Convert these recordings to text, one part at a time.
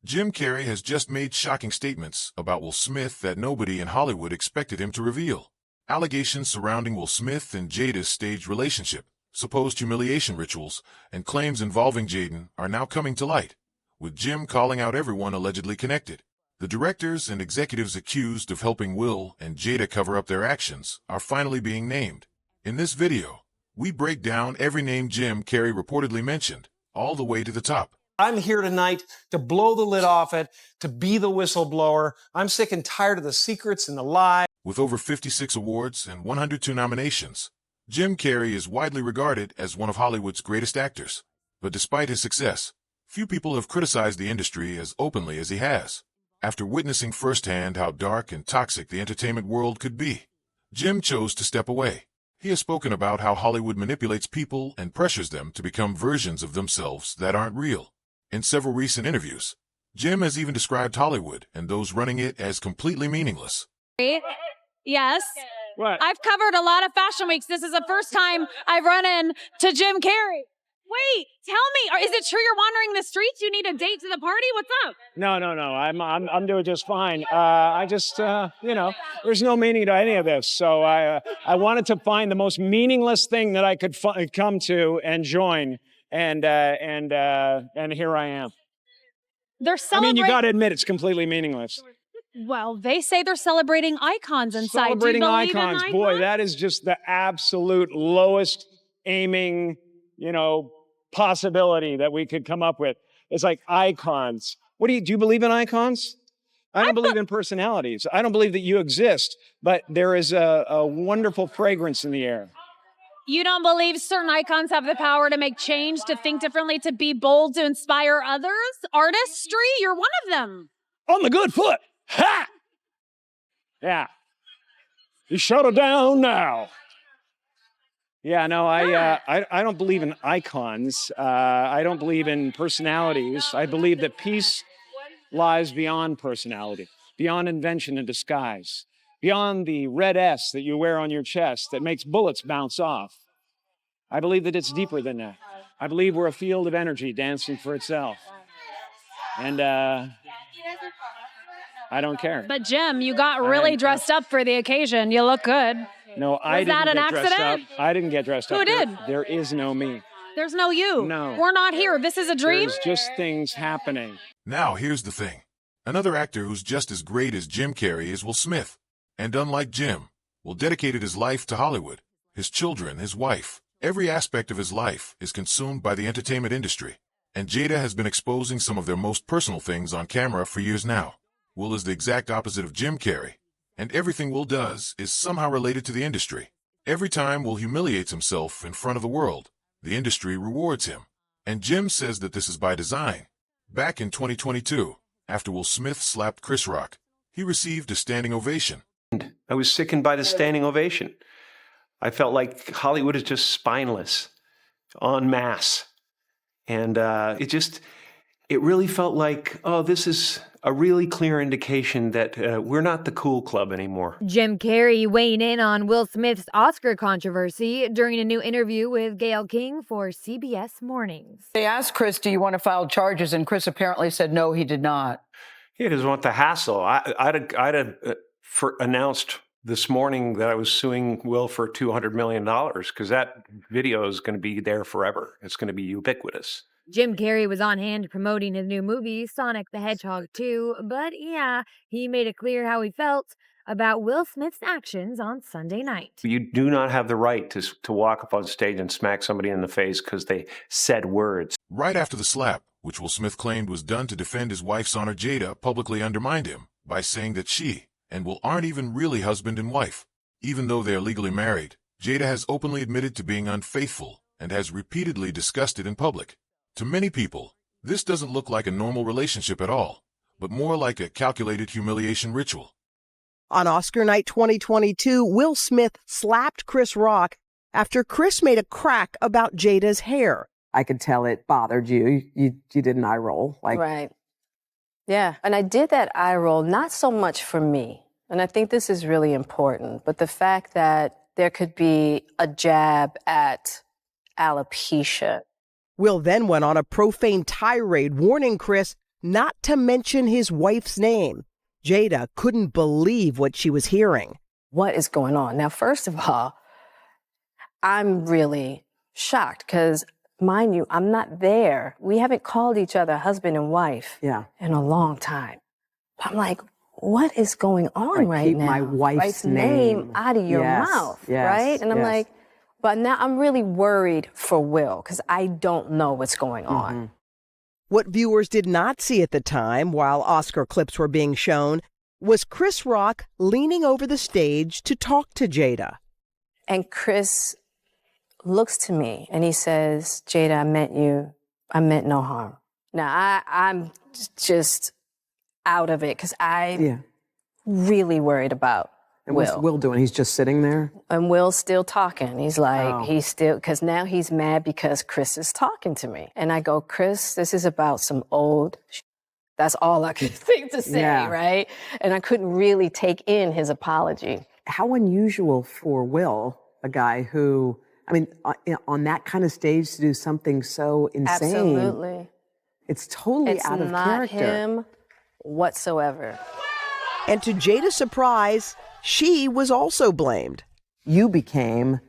Jim Carrey has just made shocking statements about Will Smith that nobody in Hollywood expected him to reveal. Allegations surrounding Will Smith and Jada's staged relationship, supposed humiliation rituals, and claims involving Jaden are now coming to light, with Jim calling out everyone allegedly connected. The directors and executives accused of helping Will and Jada cover up their actions are finally being named. In this video, we break down every name Jim Carrey reportedly mentioned, all the way to the top. I'm here tonight to blow the lid off it, to be the whistleblower. I'm sick and tired of the secrets and the lies. With over 56 awards and 102 nominations, Jim Carrey is widely regarded as one of Hollywood's greatest actors. But despite his success, few people have criticized the industry as openly as he has. After witnessing firsthand how dark and toxic the entertainment world could be, Jim chose to step away. He has spoken about how Hollywood manipulates people and pressures them to become versions of themselves that aren't real. In several recent interviews, Jim has even described Hollywood and those running it as completely meaningless. Yes. What? I've covered a lot of fashion weeks. This is the first time I've run into Jim Carrey. Wait, tell me, is it true you're wandering the streets? You need a date to the party? What's up? No. I'm doing just fine. I just, there's no meaning to any of this. So I wanted to find the most meaningless thing that I could come to and join. And here I am. They're celebrating. You got to admit it's completely meaningless. Well, they say they're celebrating icons inside. Celebrating Do you believe icons. in Boy, icons? that is just the absolute lowest aiming, possibility that we could come up with. It's like icons. Do you believe in icons? I don't believe in personalities. I don't believe that you exist, but there is a wonderful fragrance in the air. You don't believe certain icons have the power to make change, to think differently, to be bold, to inspire others? Artistry? You're one of them. On the good foot. Ha! Yeah. You shut her down now. Yeah, no, I don't believe in icons. I don't believe in personalities. I believe that peace lies beyond personality, beyond invention and disguise, beyond the red S that you wear on your chest that makes bullets bounce off. I believe that it's deeper than that. I believe we're a field of energy dancing for itself. And I don't care. But Jim, you got really dressed up for the occasion. You look good. No, I didn't get dressed up. I didn't get dressed up. Who did? There is no me. There's no you. No. We're not here. This is a dream? There's just things happening. Now here's the thing. Another actor who's just as great as Jim Carrey is Will Smith. And unlike Jim, Will dedicated his life to Hollywood. His children, his wife, every aspect of his life is consumed by the entertainment industry. And Jada has been exposing some of their most personal things on camera for years now. Will is the exact opposite of Jim Carrey. And everything Will does is somehow related to the industry. Every time Will humiliates himself in front of the world, the industry rewards him. And Jim says that this is by design. Back in 2022, after Will Smith slapped Chris Rock, he received a standing ovation. I was sickened by the standing ovation. I felt like Hollywood is just spineless, en masse. And it really felt like, oh, this is a really clear indication that we're not the cool club anymore. Jim Carrey weighing in on Will Smith's Oscar controversy during a new interview with Gayle King for CBS Mornings. They asked Chris, do you want to file charges? And Chris apparently said no, he did not. He doesn't want the hassle. I'd announced this morning that I was suing Will for $200 million because that video is going to be there forever. It's going to be ubiquitous. Jim Carrey was on hand promoting his new movie, Sonic the Hedgehog 2, but yeah, he made it clear how he felt about Will Smith's actions on Sunday night. You do not have the right to walk up on stage and smack somebody in the face because they said words. Right after the slap, which Will Smith claimed was done to defend his wife's honor, Jada publicly undermined him by saying that she and Will aren't even really husband and wife. Even though they are legally married, Jada has openly admitted to being unfaithful and has repeatedly discussed it in public. To many people, this doesn't look like a normal relationship at all, but more like a calculated humiliation ritual. On Oscar night 2022, Will Smith slapped Chris Rock after Chris made a crack about Jada's hair. I could tell it bothered you. You did an eye roll. Right. Yeah, and I did that eye roll not so much for me, and I think this is really important, but the fact that there could be a jab at alopecia. Will then went on a profane tirade warning Chris not to mention his wife's name. Jada couldn't believe what she was hearing. What is going on? Now, first of all, I'm really shocked because, mind you, I'm not there. We haven't called each other husband and wife in a long time. I'm like, what is going on right keep now? my wife's name out of your mouth, right? And I'm like, but now I'm really worried for Will because I don't know what's going on. What viewers did not see at the time, while Oscar clips were being shown, was Chris Rock leaning over the stage to talk to Jada. And Chris looks to me and he says, Jada, I meant no harm. Now, I'm just out of it because I'm really worried about And Will. what's Will doing? He's just sitting there? And Will's still talking. He's like, because now he's mad because Chris is talking to me. And I go, Chris, this is about some old That's all I could think to say, right? And I couldn't really take in his apology. How unusual for Will, a guy who, I mean, on that kind of stage to do something so insane. Absolutely. It's totally out of character. It's not him whatsoever. And to Jada's surprise, she was also blamed. You became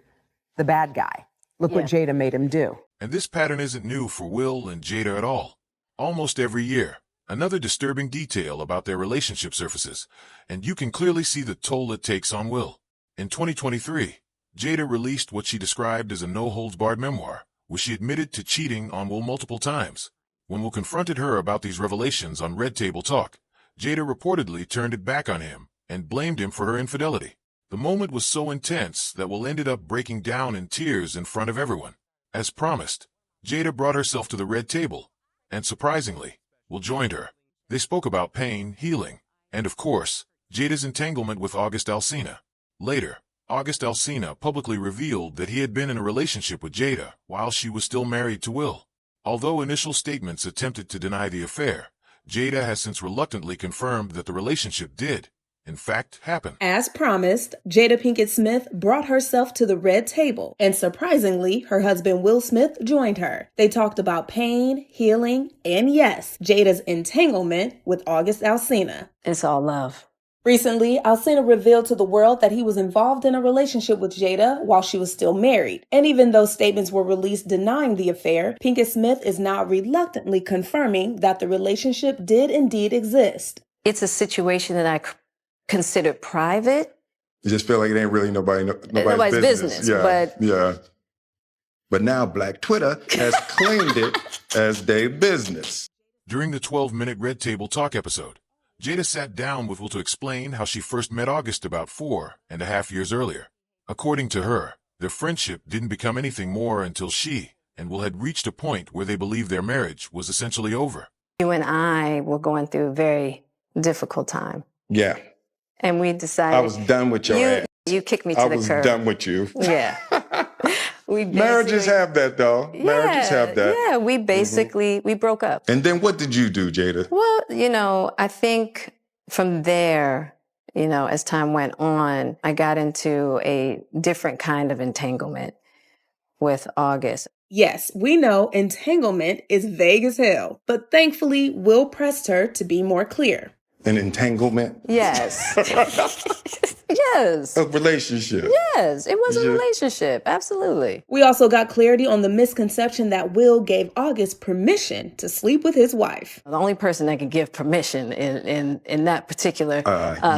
the bad guy. Look what Jada made him do. And this pattern isn't new for Will and Jada at all. Almost every year, another disturbing detail about their relationship surfaces, and you can clearly see the toll it takes on Will. In 2023, Jada released what she described as a no-holds-barred memoir, where she admitted to cheating on Will multiple times. When Will confronted her about these revelations on Red Table Talk, Jada reportedly turned it back on him and blamed him for her infidelity. The moment was so intense that Will ended up breaking down in tears in front of everyone. As promised, Jada brought herself to the red table, and surprisingly, Will joined her. They spoke about pain, healing, and of course, Jada's entanglement with August Alsina. Later, August Alsina publicly revealed that he had been in a relationship with Jada while she was still married to Will. Although initial statements attempted to deny the affair, Jada has since reluctantly confirmed that the relationship did, in fact, happen. As promised, Jada Pinkett Smith brought herself to the red table, and surprisingly, her husband Will Smith joined her. They talked about pain, healing, and yes, Jada's entanglement with August Alsina. It's all love. Recently, Alsina revealed to the world that he was involved in a relationship with Jada while she was still married. And even though statements were released denying the affair, Pinkett Smith is now reluctantly confirming that the relationship did indeed exist. It's a situation that I consider private. You just feel like it ain't really nobody's business. But now Black Twitter has claimed it as their business. During the 12-minute Red Table Talk episode, Jada sat down with Will to explain how she first met August about 4.5 years earlier. According to her, their friendship didn't become anything more until she and Will had reached a point where they believed their marriage was essentially over. You and I were going through a very difficult time. Yeah. And we decided... I was done with your ass. You kicked me to the curb. I was done with you. Yeah. Marriages have that, though. Marriages have that. Yeah, we basically, we broke up. And then what did you do, Jada? Well, I think from there, as time went on, I got into a different kind of entanglement with August. Yes, we know entanglement is vague as hell, but thankfully, Will pressed her to be more clear. An entanglement? Yes. Yes. A relationship? Yes, it was a relationship. Absolutely. We also got clarity on the misconception that Will gave August permission to sleep with his wife. The only person that can give permission in that particular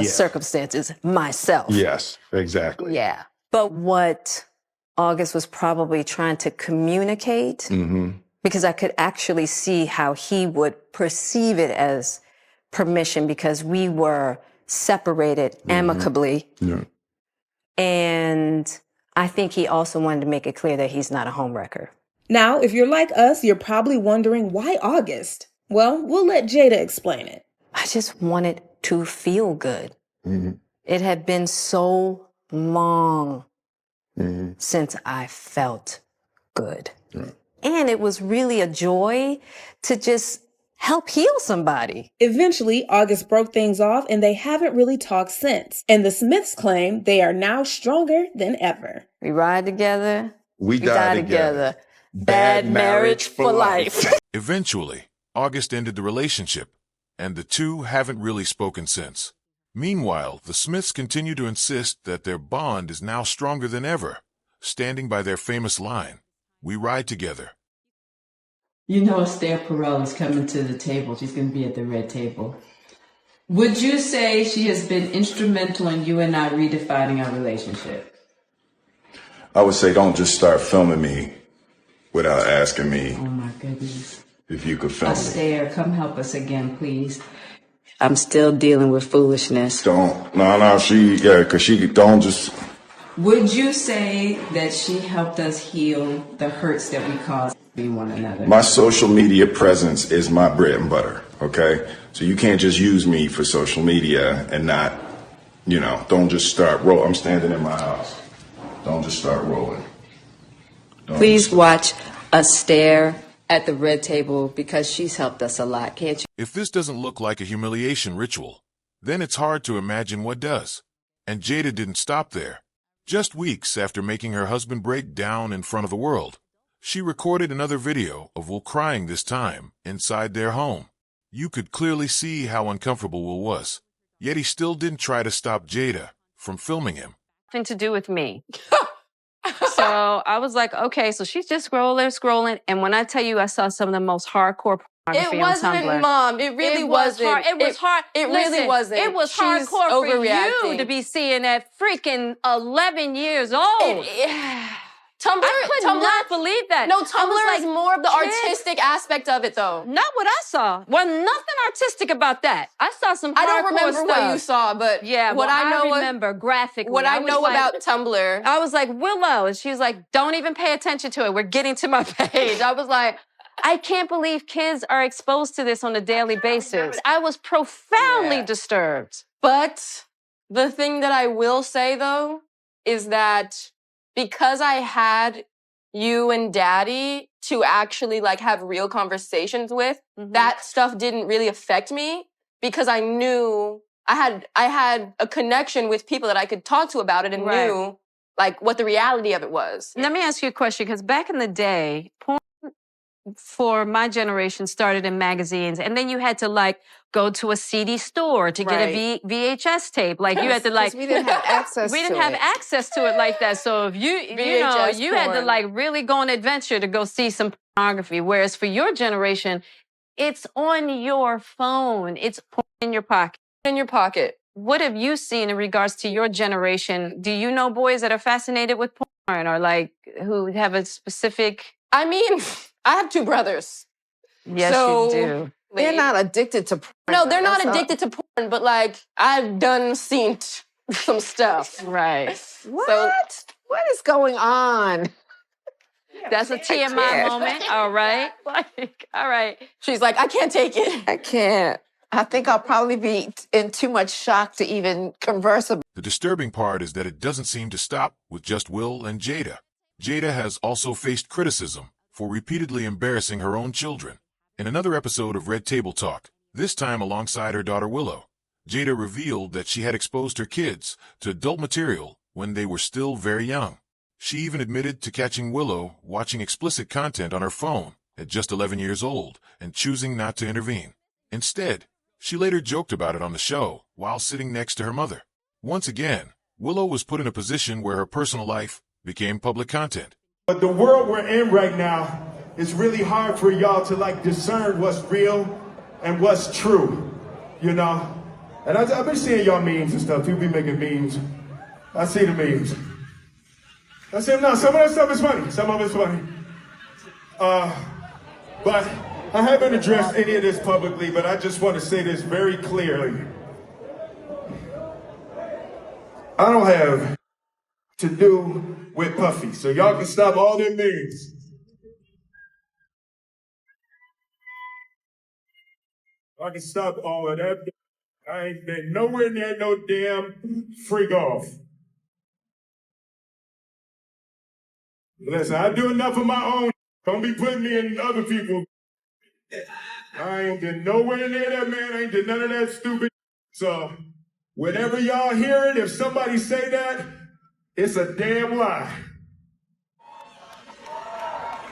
circumstance is myself. Yes, exactly. Yeah. But what August was probably trying to communicate, because I could actually see how he would perceive it as permission because we were separated amicably. Yeah. And I think he also wanted to make it clear that he's not a homewrecker. Now, if you're like us, you're probably wondering why August? Well, we'll let Jada explain it. I just wanted to feel good. It had been so long since I felt good. And it was really a joy to just help heal somebody. Eventually, August broke things off and they haven't really talked since. And the Smiths claim they are now stronger than ever. We ride together. We die together. Bad marriage for life. Eventually, August ended the relationship, and the two haven't really spoken since. Meanwhile, the Smiths continue to insist that their bond is now stronger than ever, standing by their famous line, "We ride together." You know Esther Perel is coming to the table. She's going to be at the red table. Would you say she has been instrumental in you and I redefining our relationship? I would say don't just start filming me without asking me. Oh my goodness. If you could film me. Esther, come help us again, please. I'm still dealing with foolishness. Because she don't just. Would you say that she helped us heal the hurts that we caused one another? My social media presence is my bread and butter, okay? So you can't just use me for social media and not, don't just start rolling. I'm standing in my house. Don't just start rolling. Please watch us stare at the red table because she's helped us a lot, can't you? If this doesn't look like a humiliation ritual, then it's hard to imagine what does. And Jada didn't stop there. Just weeks after making her husband break down in front of the world, she recorded another video of Will crying, this time inside their home. You could clearly see how uncomfortable Will was, yet he still didn't try to stop Jada from filming him. Nothing to do with me. So I was like, okay, so she's just scrolling. And when I tell you I saw some of the most hardcore pornography on Tumblr. It wasn't, Mom. It really wasn't. It was hard. It really wasn't. It was She's hardcore for overreacting. you to be seeing at freaking 11 years old. Tumblr, I could not believe that. No, Tumblr is more of the kids, artistic aspect of it, though. Not what I saw. Well, nothing artistic about that. I saw some hardcore I don't remember stuff. what you saw, but yeah, what I know remember graphically. What I know about Tumblr. I was like, Willow, and she was like, don't even pay attention to it. We're getting to my page. I was like, I can't believe kids are exposed to this on a daily basis. I was profoundly disturbed. But the thing that I will say, though, is that because I had you and Daddy to actually have real conversations with, that stuff didn't really affect me because I knew I had a connection with people that I could talk to about it and knew what the reality of it was. Let me ask you a question, because back in the day, porn for my generation started in magazines, and then you had to go to a CD store to get a VHS tape. You had to we didn't have access we didn't have access to it like that. So if you had to really go on an adventure to go see some pornography. Whereas for your generation, it's on your phone. It's porn in your pocket. In your pocket. What have you seen in regards to your generation? Do you know boys that are fascinated with porn or who have a specific? I mean, I have two brothers. Yes, you do. They're not addicted to porn. No, they're not addicted to porn, but I've done seen some stuff. Right. What? What is going on? That's a TMI moment. All right. All right. She's like, I can't take it. I can't. I think I'll probably be in too much shock to even converse about. The disturbing part is that it doesn't seem to stop with just Will and Jada. Jada has also faced criticism for repeatedly embarrassing her own children. In another episode of Red Table Talk, this time alongside her daughter Willow, Jada revealed that she had exposed her kids to adult material when they were still very young. She even admitted to catching Willow watching explicit content on her phone at just 11 years old and choosing not to intervene. Instead, she later joked about it on the show while sitting next to her mother. Once again, Willow was put in a position where her personal life became public content. But the world we're in right now, it's really hard for y'all to discern what's real and what's true, And I've been seeing y'all memes and stuff. People be making memes. I see the memes. I see them now. Some of that stuff is funny. Some of it's funny. But I haven't addressed any of this publicly, but I just want to say this very clearly. I don't have to do with Puffy, so y'all can stop all them memes. I can stop all of that. I ain't been nowhere near no damn freak off. Listen, I do enough of my own. Don't be putting me in other people. I ain't been nowhere near that, man. I ain't did none of that stupid. So, whenever y'all hear it, if somebody say that, it's a damn lie.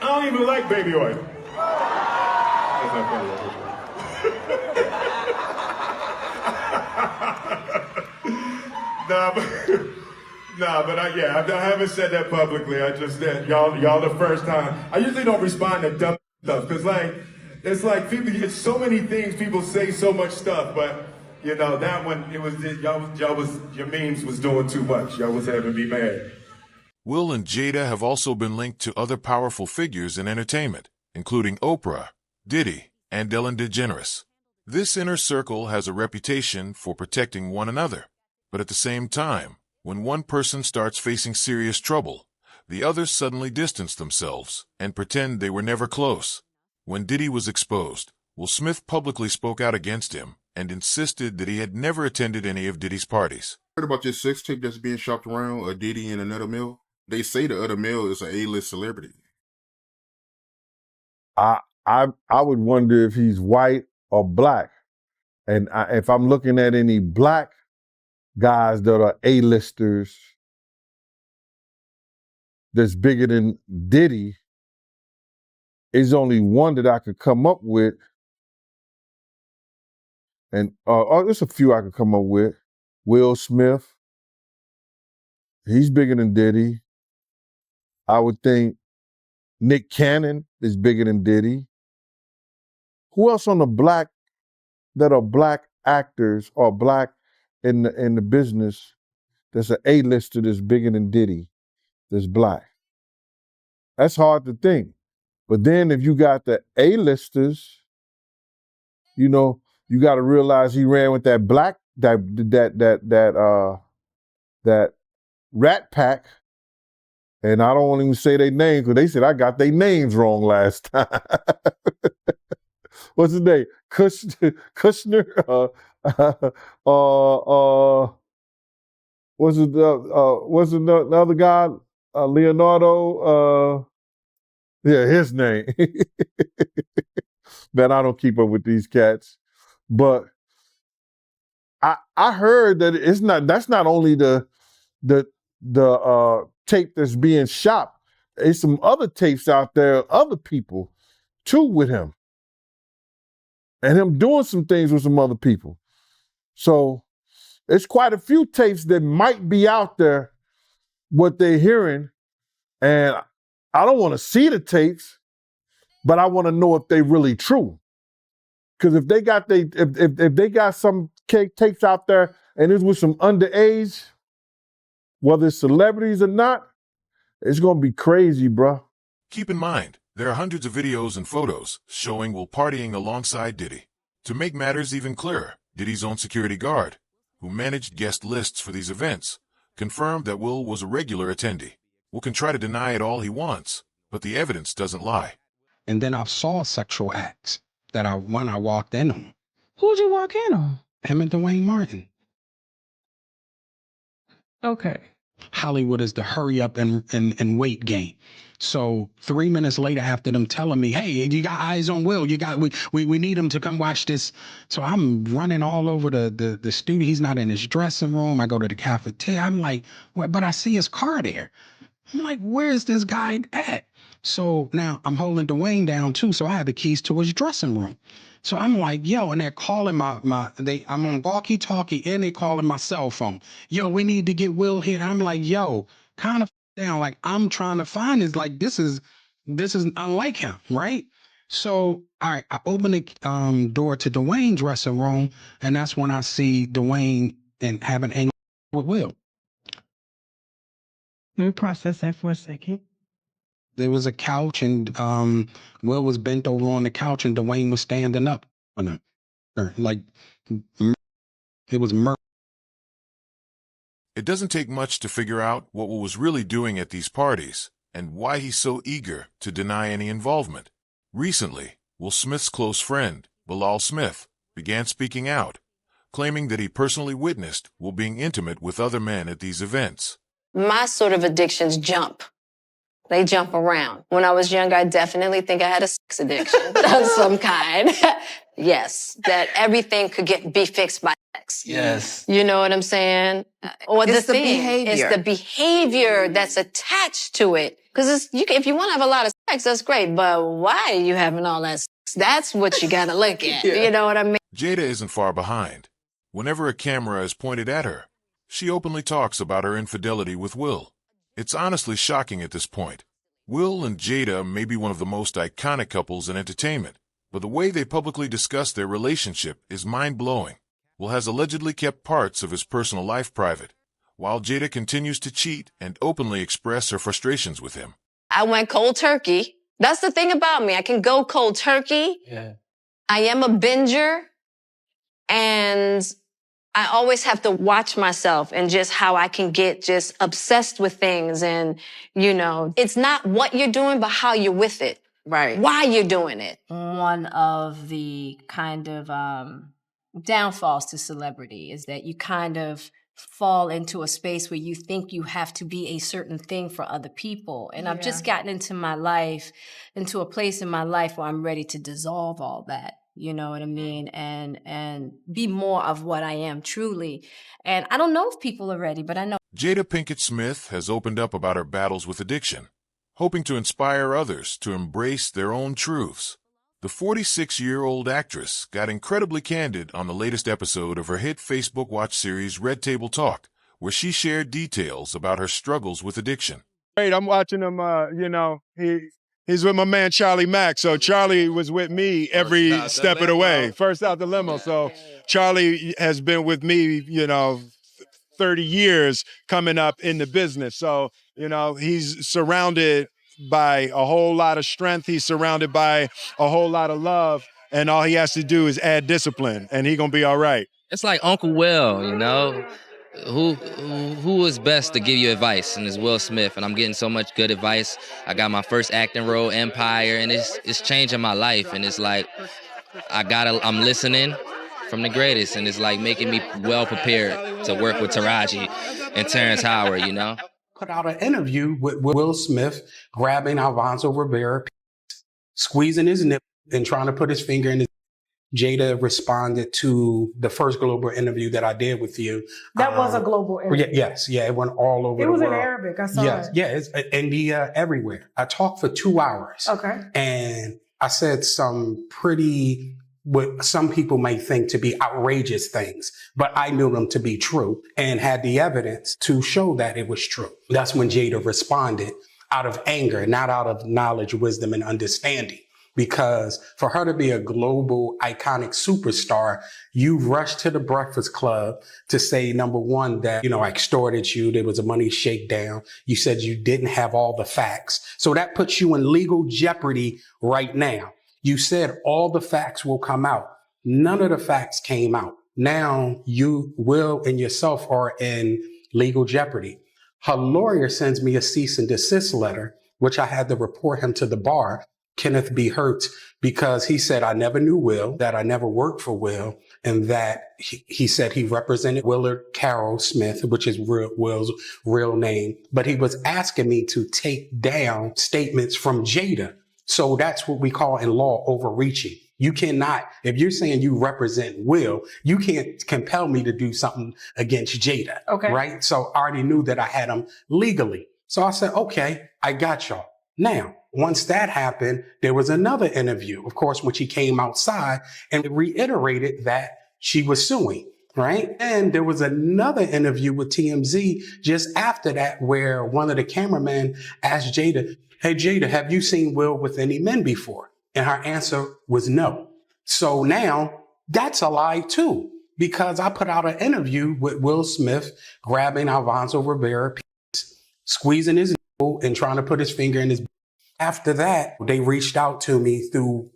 I don't even like baby oil. not funny. I haven't said that publicly. I just said y'all the first time. I usually don't respond to dumb stuff because it's like people. It's so many things people say, so much stuff, but you know that one your memes was doing too much. Y'all was having me mad. Will and Jada have also been linked to other powerful figures in entertainment, including Oprah, Diddy, and Ellen DeGeneres. This inner circle has a reputation for protecting one another, but at the same time, when one person starts facing serious trouble, the others suddenly distance themselves and pretend they were never close. When Diddy was exposed, Will Smith publicly spoke out against him and insisted that he had never attended any of Diddy's parties. Heard about this sex tape that's being shopped around, a Diddy and another male? They say the other male is an A-list celebrity. I would wonder if he's white or black. And if I'm looking at any black guys that are A-listers that's bigger than Diddy, is only one that I could come up with. And there's a few I could come up with. Will Smith, he's bigger than Diddy. I would think Nick Cannon is bigger than Diddy. Who else on the black that are black actors or black in the business that's an A-lister that's bigger than Diddy, that's black? That's hard to think. But then if you got the A-listers, you know, you got to realize he ran with that black that Rat Pack, and I don't want to even say their names because they said I got their names wrong last time. What's his name? Kushner. What's the other guy? Leonardo. Yeah, his name. Man, I don't keep up with these cats, but I heard that that's not only the tape that's being shopped. There's some other tapes out there, other people too with him, and him doing some things with some other people. So it's quite a few tapes that might be out there, what they're hearing, and I don't want to see the tapes, but I want to know if they're really true. Because if they got some tapes out there and it's with some underage, whether it's celebrities or not, it's gonna be crazy, bro. Keep in mind, there are hundreds of videos and photos showing Will partying alongside Diddy. To make matters even clearer, Diddy's own security guard, who managed guest lists for these events, confirmed that Will was a regular attendee. Will can try to deny it all he wants, but the evidence doesn't lie. And then I saw sexual acts when I walked in on. Who'd you walk in on? Him and Dwayne Martin. Okay. Hollywood is the hurry up and wait game. So 3 minutes later, after them telling me, hey, you got eyes on Will, we need him to come watch this. So I'm running all over the studio. He's not in his dressing room. I go to the cafeteria. I'm like, what? But I see his car there. I'm like, where's this guy at? So now I'm holding Dwayne down too. So I had the keys to his dressing room. So I'm like, yo, and they're calling I'm on walkie-talkie and they calling my cell phone. Yo, we need to get Will here. I'm like, yo, kind of down. Like I'm trying to find this. Like this is unlike him, right? So all right, I open the door to Dwayne's dressing room, and that's when I see Dwayne and having anger with Will. Let me process that for a second. There was a couch and Will was bent over on the couch and Dwayne was standing up on her. Like, it was murder. It doesn't take much to figure out what Will was really doing at these parties and why he's so eager to deny any involvement. Recently, Will Smith's close friend, Bilal Smith, began speaking out, claiming that he personally witnessed Will being intimate with other men at these events. My sort of addictions jump. They jump around. When I was young, I definitely think I had a sex addiction of some kind. Yes, that everything could be fixed by sex. Yes. You know what I'm saying? Or It's the behavior. It's the behavior that's attached to it. Because if you want to have a lot of sex, that's great. But why are you having all that sex? That's what you gotta look at. You know what I mean? Jada isn't far behind. Whenever a camera is pointed at her, she openly talks about her infidelity with Will. It's honestly shocking at this point. Will and Jada may be one of the most iconic couples in entertainment, but the way they publicly discuss their relationship is mind-blowing. Will has allegedly kept parts of his personal life private, while Jada continues to cheat and openly express her frustrations with him. I went cold turkey. That's the thing about me. I can go cold turkey. Yeah. I am a binger. And I always have to watch myself and just how I can get just obsessed with things. And, you know, it's not what you're doing, but how you're with it. Right. Why you're doing it. One of the kind of downfalls to celebrity is that you kind of fall into a space where you think you have to be a certain thing for other people. And I've just gotten into a place in my life where I'm ready to dissolve all that. You know what I mean? And be more of what I am truly. And I don't know if people are ready, but I know. Jada Pinkett Smith has opened up about her battles with addiction, hoping to inspire others to embrace their own truths. The 46-year-old actress got incredibly candid on the latest episode of her hit Facebook Watch series Red Table Talk, where she shared details about her struggles with addiction. Great, I'm watching him, he's with my man Charlie Mack, so Charlie was with me every step of the way. First out the limo, so Charlie has been with me, 30 years coming up in the business. So, he's surrounded by a whole lot of strength. He's surrounded by a whole lot of love. And all he has to do is add discipline, and he's going to be all right. It's like Uncle Will, Who is best to give you advice? And it's Will Smith. And I'm getting so much good advice. I got my first acting role, Empire, and it's changing my life. And it's like, I'm listening from the greatest. And it's like making me well prepared to work with Taraji and Terrence Howard, Put out an interview with Will Smith grabbing Alfonso Rivera, squeezing his nip and trying to put his finger in his. Jada responded to the first global interview that I did with you. That was a global interview. Yes, it went all over the world. It was in Arabic, I saw it. Yeah, it's India, everywhere. I talked for 2 hours. Okay. And I said some pretty, what some people may think to be outrageous things, but I knew them to be true and had the evidence to show that it was true. That's when Jada responded out of anger, not out of knowledge, wisdom, and understanding. Because for her to be a global iconic superstar, you rushed to the Breakfast Club to say, number one, that, I extorted you. There was a money shakedown. You said you didn't have all the facts. So that puts you in legal jeopardy right now. You said all the facts will come out. None of the facts came out. Now you, Will, and yourself are in legal jeopardy. Her lawyer sends me a cease and desist letter, which I had to report him to the bar. Kenneth B. Hurt, because he said, I never knew Will, that I never worked for Will, and that he said he represented Willard Carroll Smith, which is Will's real name, but he was asking me to take down statements from Jada. So that's what we call in law overreaching. You cannot, if you're saying you represent Will, you can't compel me to do something against Jada, right? So I already knew that I had him legally. So I said, okay, I got y'all. Now, once that happened, there was another interview, of course, when she came outside and reiterated that she was suing, right? And there was another interview with TMZ just after that where one of the cameramen asked Jada, hey, Jada, have you seen Will with any men before? And her answer was no. So now that's a lie too, because I put out an interview with Will Smith grabbing Alfonso Rivera, squeezing his nipple and trying to put his finger in his. After that, they reached out to me through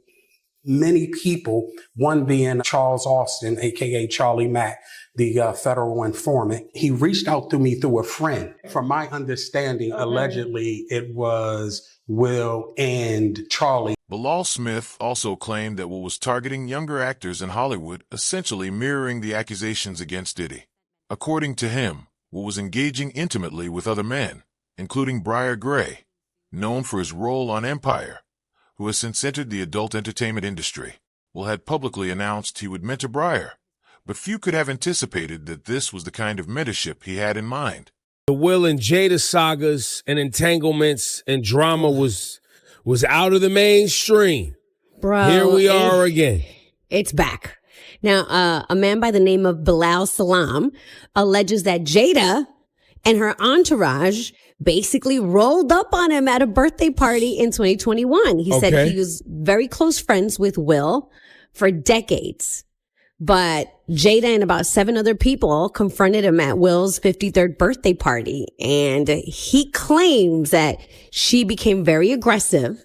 many people, one being Charles Austin, aka Charlie Mack, the federal informant. He reached out to me through a friend. From my understanding, allegedly, it was Will and Charlie. Bilal Smith also claimed that Will was targeting younger actors in Hollywood, essentially mirroring the accusations against Diddy. According to him, Will was engaging intimately with other men, including Briar Gray, known for his role on Empire, who has since entered the adult entertainment industry. Will had publicly announced he would mentor Briar, but few could have anticipated that this was the kind of mentorship he had in mind. The Will and Jada sagas and entanglements and drama was out of the mainstream. Bro, Here we are again. It's back. Now, a man by the name of Bilal Salam alleges that Jada and her entourage basically rolled up on him at a birthday party in 2021. He said he was very close friends with Will for decades. But Jada and about 7 other people confronted him at Will's 53rd birthday party. And he claims that she became very aggressive.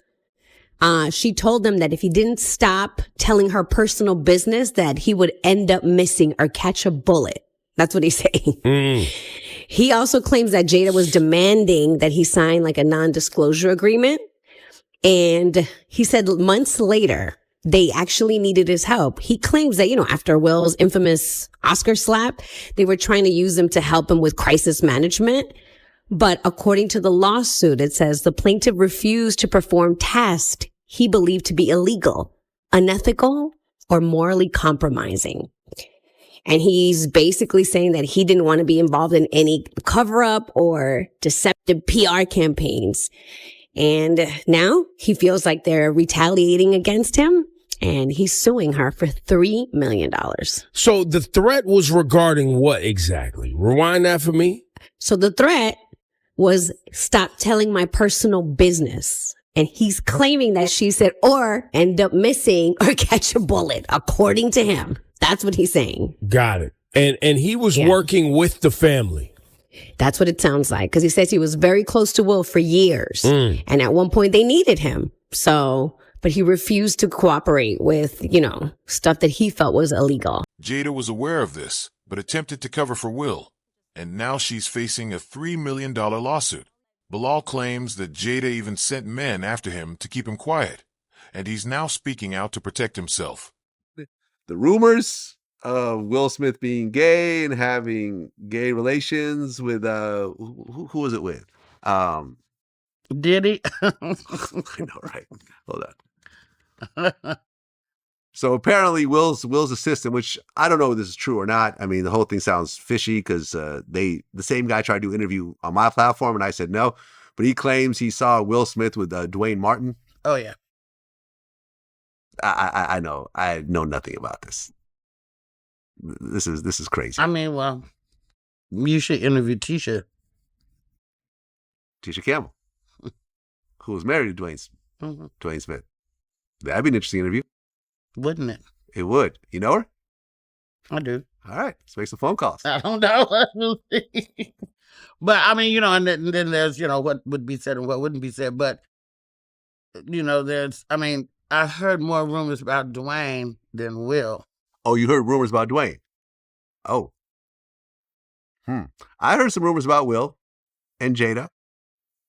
She told him that if he didn't stop telling her personal business, that he would end up missing or catch a bullet. That's what he's saying. He also claims that Jada was demanding that he sign like a non-disclosure agreement. And he said months later, they actually needed his help. He claims that, after Will's infamous Oscar slap, they were trying to use him to help him with crisis management. But according to the lawsuit, it says the plaintiff refused to perform tasks he believed to be illegal, unethical, or morally compromising. And he's basically saying that he didn't want to be involved in any cover-up or deceptive PR campaigns. And now he feels like they're retaliating against him, and he's suing her for $3 million. So the threat was regarding what exactly? Rewind that for me. So the threat was, stop telling my personal business. And he's claiming that she said, or end up missing or catch a bullet, according to him. That's what he's saying. Got it. And he was working with the family. That's what it sounds like. Because he says he was very close to Will for years. And at one point they needed him. But he refused to cooperate with, stuff that he felt was illegal. Jada was aware of this, but attempted to cover for Will. And now she's facing a $3 million lawsuit. Bilal claims that Jada even sent men after him to keep him quiet. And he's now speaking out to protect himself. The rumors of Will Smith being gay and having gay relations with who was it with? Diddy. I know, right? Hold on. So apparently Will's assistant, which I don't know if this is true or not. I mean, the whole thing sounds fishy because the same guy tried to interview on my platform and I said no, but he claims he saw Will Smith with Dwayne Martin. Oh yeah. I know. I know nothing about this. This is crazy. I mean, well, you should interview Tisha Campbell, who was married to Dwayne Smith. That'd be an interesting interview. Wouldn't it? It would. You know her? I do. All right. Let's make some phone calls. I don't know. But I mean, and then there's, what would be said and what wouldn't be said. But, I heard more rumors about Dwayne than Will. Oh, you heard rumors about Dwayne? Oh. I heard some rumors about Will and Jada,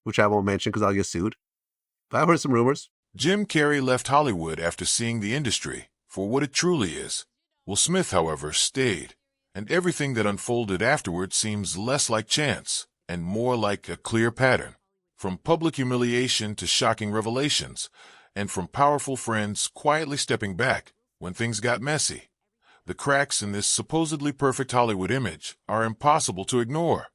which I won't mention because I'll get sued. But I've heard some rumors. Jim Carrey left Hollywood after seeing the industry for what it truly is. Will Smith, however, stayed, and everything that unfolded afterward seems less like chance and more like a clear pattern. From public humiliation to shocking revelations, and from powerful friends quietly stepping back when things got messy. The cracks in this supposedly perfect Hollywood image are impossible to ignore.